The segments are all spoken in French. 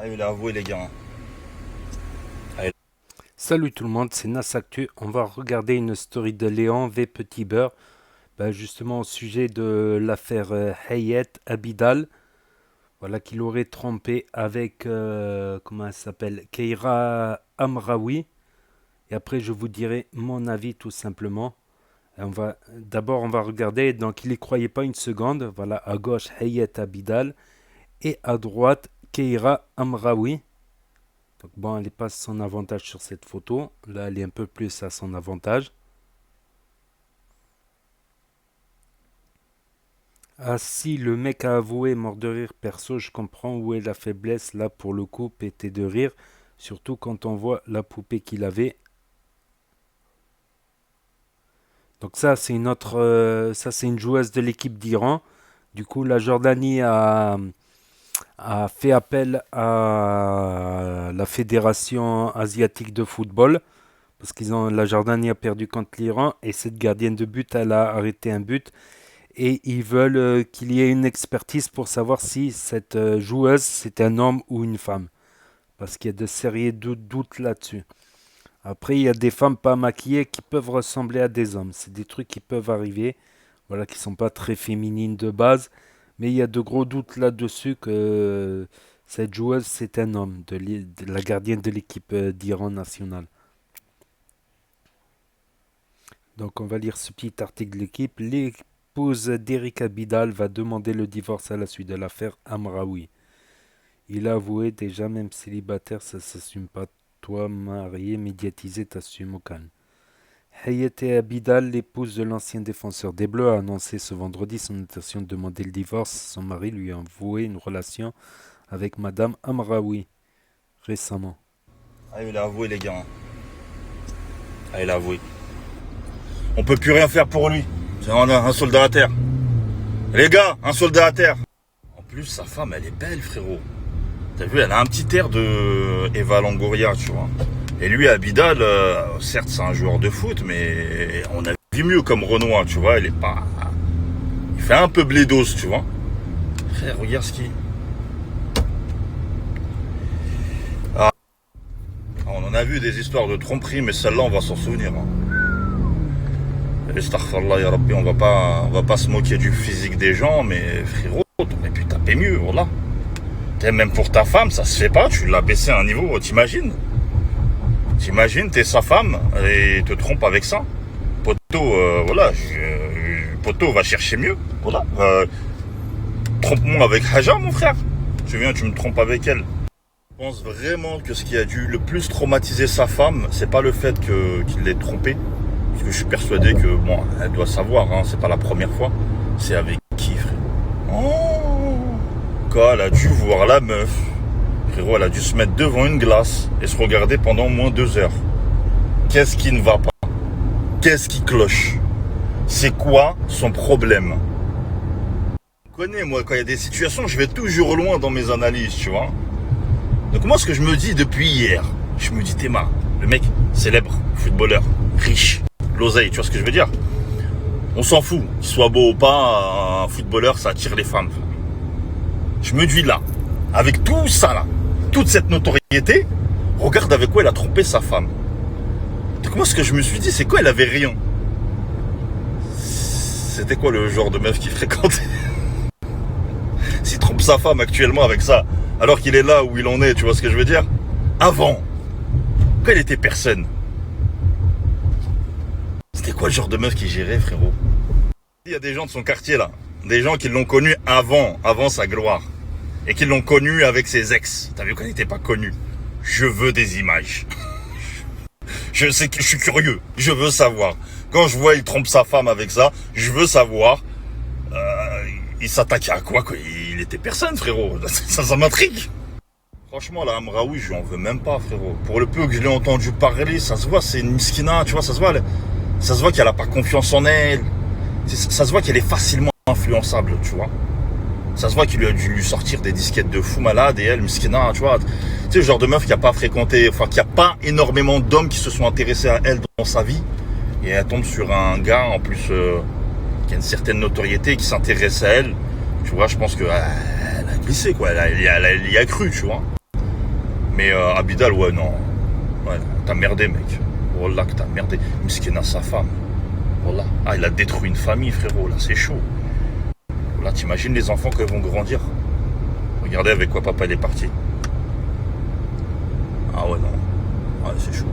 Allez, il a avoué, les gars. Allez. Salut tout le monde, c'est Nasactu. On va regarder une story de Léon V Petit Beurre, justement au sujet de l'affaire Hayat Abidal, voilà qu'il aurait trompé avec comment elle s'appelle, Keira Amraoui. Et après je vous dirai mon avis tout simplement. Et on va regarder. Donc il y croyait pas une seconde. Voilà, à gauche Hayat Abidal et à droite Keira Amraoui. Donc bon, elle n'est pas à son avantage sur cette photo. Là, elle est un peu plus à son avantage. Ah si, le mec a avoué, mort de rire, perso, je comprends où est la faiblesse, là pour le coup, pété de rire, surtout quand on voit la poupée qu'il avait. Donc ça c'est une joueuse de l'équipe d'Iran. Du coup, la Jordanie a fait appel à la Fédération asiatique de football, parce la Jordanie a perdu contre l'Iran, et cette gardienne de but, elle a arrêté un but. Et ils veulent qu'il y ait une expertise pour savoir si cette joueuse c'est un homme ou une femme. Parce qu'il y a de sérieux doutes là-dessus. Après, il y a des femmes pas maquillées qui peuvent ressembler à des hommes. C'est des trucs qui peuvent arriver, voilà, qui sont pas très féminines de base. Mais il y a de gros doutes là-dessus que cette joueuse c'est un homme, de la gardienne de l'équipe d'Iran nationale. Donc on va lire ce petit article de l'équipe. L'épouse d'Eric Abidal va demander le divorce à la suite de l'affaire Amraoui. Il a avoué déjà, même célibataire, ça s'assume pas. Toi, marié, médiatisé, t'assumes au calme. Hayate Abidal, l'épouse de l'ancien défenseur des Bleus, a annoncé ce vendredi son intention de demander le divorce. Son mari lui a avoué une relation avec Madame Amraoui récemment. Allez, il a avoué, les gars. Allez, il a avoué. On peut plus rien faire pour lui. C'est un soldat à terre. Les gars, un soldat à terre. En plus, sa femme, elle est belle, frérot. T'as vu, elle a un petit air de Eva Longoria, tu vois. Et lui, Abidal, certes, c'est un joueur de foot, mais on a vu mieux comme Renoir, tu vois. Il est pas. Il fait un peu blédos, tu vois. Frère, regarde ce qu'il. Ah, on en a vu des histoires de tromperie, mais celle-là, on va s'en souvenir. Hein. Astaghfirullah, ya Rabbi, on va pas se moquer du physique des gens, mais frérot, t'aurais pu taper mieux, voilà. Même pour ta femme, ça se fait pas, tu l'as baissé à un niveau, t'imagines? T'imagines, t'es sa femme et te trompe avec ça. Poto, voilà, Poto va chercher mieux, voilà. Trompe-moi avec Haja, mon frère. Tu viens, tu me trompes avec elle. Je pense vraiment que ce qui a dû le plus traumatiser sa femme, c'est pas le fait qu'il l'ait trompée. Parce que je suis persuadé que, bon, elle doit savoir, hein, c'est pas la première fois. C'est avec qui, frère? Oh, quand elle a dû voir la meuf, frérot, elle a dû se mettre devant une glace et se regarder pendant au moins 2 heures. Qu'est-ce qui ne va pas? Qu'est-ce qui cloche? C'est quoi son problème? Je connais, moi, quand il y a des situations, je vais toujours loin dans mes analyses, tu vois. Donc moi, ce que je me dis depuis hier, je me dis, Théma, le mec célèbre, footballeur, riche, l'oseille, tu vois ce que je veux dire? On s'en fout, qu'il soit beau ou pas, un footballeur, ça attire les femmes. Je me dis là, avec tout ça là, toute cette notoriété, regarde avec quoi il a trompé sa femme. Donc moi, ce que je me suis dit, c'est quoi, il avait rien. C'était quoi le genre de meuf qu'il fréquentait? S'il trompe sa femme actuellement avec ça, alors qu'il est là où il en est, tu vois ce que je veux dire? Avant, quand il était personne, c'était quoi le genre de meuf qui gérait, frérot? Il y a des gens de son quartier là, des gens qui l'ont connu avant sa gloire, et qui l'ont connu avec ses ex. T'as vu qu'on n'était pas connu? Je veux des images. Je sais que je suis curieux, je veux savoir. Quand je vois il trompe sa femme avec ça, je veux savoir. Il s'attaquait à quoi? Il était personne, frérot. Ça m'intrigue. Franchement, là, Amraoui, je lui en veux même pas, frérot. Pour le peu que je l'ai entendu parler, ça se voit, c'est une miskina, tu vois, ça se voit qu'elle a pas confiance en elle. Ça se voit qu'elle est facilement influençable, tu vois. Ça se voit qu'il a dû lui sortir des disquettes de fou malade et elle, miskina, tu vois. Tu sais, le genre de meuf qui a pas fréquenté, enfin, qui a pas énormément d'hommes qui se sont intéressés à elle dans sa vie. Et elle tombe sur un gars, en plus, qui a une certaine notoriété, qui s'intéresse à elle. Tu vois, je pense que elle a glissé, quoi. Elle y a cru, tu vois. Mais Abidal, ouais, non. Ouais, t'as merdé, mec. Wallah, que t'as merdé. Miskin a sa femme. Wallah. Ah, il a détruit une famille, frérot. Là, c'est chaud. Là, t'imagines les enfants qu'ils vont grandir. Regardez avec quoi papa il est parti. Ah ouais, non. Ouais, c'est chaud.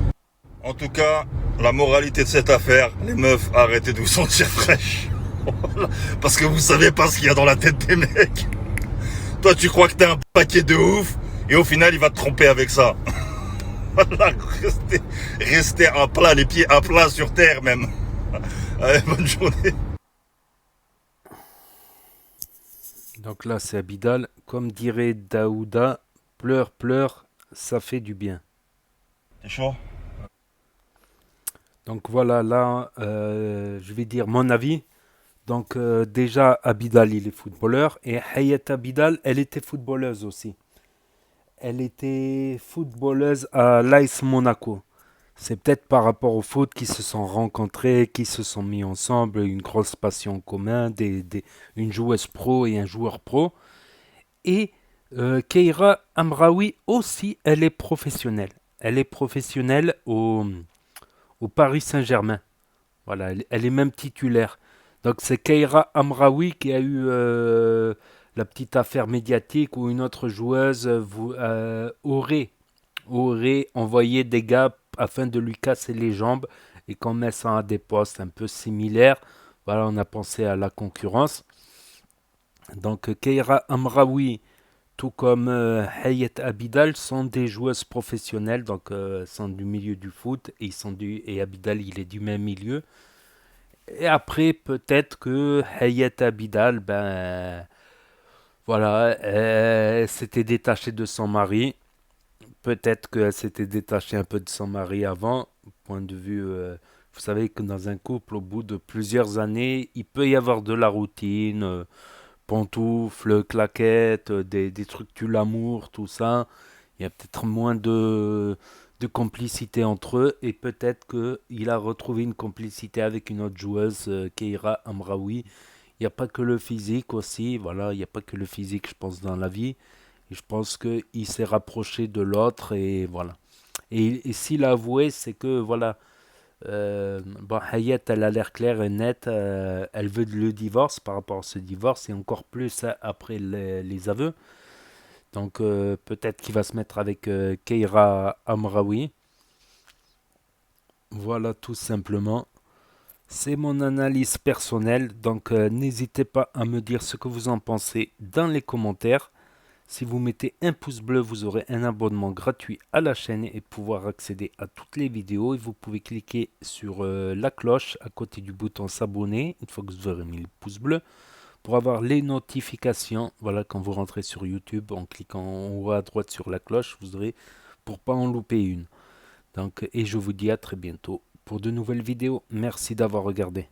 En tout cas, la moralité de cette affaire, les meufs, arrêtez de vous sentir fraîches. Voilà. Parce que vous savez pas ce qu'il y a dans la tête des mecs. Toi, tu crois que t'es un paquet de ouf, et au final, il va te tromper avec ça. Voilà, restez à plat, les pieds à plat sur terre même. Allez, bonne journée. Donc là, c'est Abidal. Comme dirait Daouda, pleure, pleure, ça fait du bien. T'es chaud? Donc voilà, là, je vais dire mon avis. Donc déjà, Abidal, il est footballeur. Et Hayat Abidal, elle était footballeuse aussi. Elle était footballeuse à l'AS Monaco. C'est peut-être par rapport au foot qu'ils se sont rencontrés, qu'ils se sont mis ensemble, une grosse passion en commun, une joueuse pro et un joueur pro. Et Keira Amraoui aussi, elle est professionnelle. Elle est professionnelle au Paris Saint-Germain. Voilà, elle est même titulaire. Donc c'est Keira Amraoui qui a eu la petite affaire médiatique où une autre joueuse aurait envoyé des gars afin de lui casser les jambes et qu'on met ça à des postes un peu similaires. Voilà, on a pensé à la concurrence. Donc Keira Amraoui, tout comme Hayat Abidal, sont des joueuses professionnelles, donc sont du milieu du foot et Abidal il est du même milieu. Et après peut-être que Hayat Abidal, voilà, elle s'était détachée de son mari. Peut-être qu'elle s'était détachée un peu de son mari avant. Point de vue, vous savez que dans un couple, au bout de plusieurs années, il peut y avoir de la routine, pantoufles, claquettes, des trucs tue l'amour, tout ça. Il y a peut-être moins de complicité entre eux et peut-être qu'il a retrouvé une complicité avec une autre joueuse, Keira Amraoui. Il n'y a pas que le physique aussi, voilà, il n'y a pas que le physique, je pense, dans la vie. Et je pense qu'il s'est rapproché de l'autre et voilà. Et s'il a avoué, c'est que voilà, bon, Hayat, elle a l'air claire et nette, elle veut le divorce par rapport à ce divorce et encore plus après les aveux. Donc peut-être qu'il va se mettre avec Keira Amraoui. Voilà tout simplement. C'est mon analyse personnelle, donc n'hésitez pas à me dire ce que vous en pensez dans les commentaires. Si vous mettez un pouce bleu, vous aurez un abonnement gratuit à la chaîne et pouvoir accéder à toutes les vidéos. Et vous pouvez cliquer sur la cloche à côté du bouton s'abonner, une fois que vous aurez mis le pouce bleu, pour avoir les notifications. Voilà, quand vous rentrez sur YouTube, en cliquant en haut à droite sur la cloche, vous aurez pour pas en louper une. Donc, et je vous dis à très bientôt pour de nouvelles vidéos. Merci d'avoir regardé.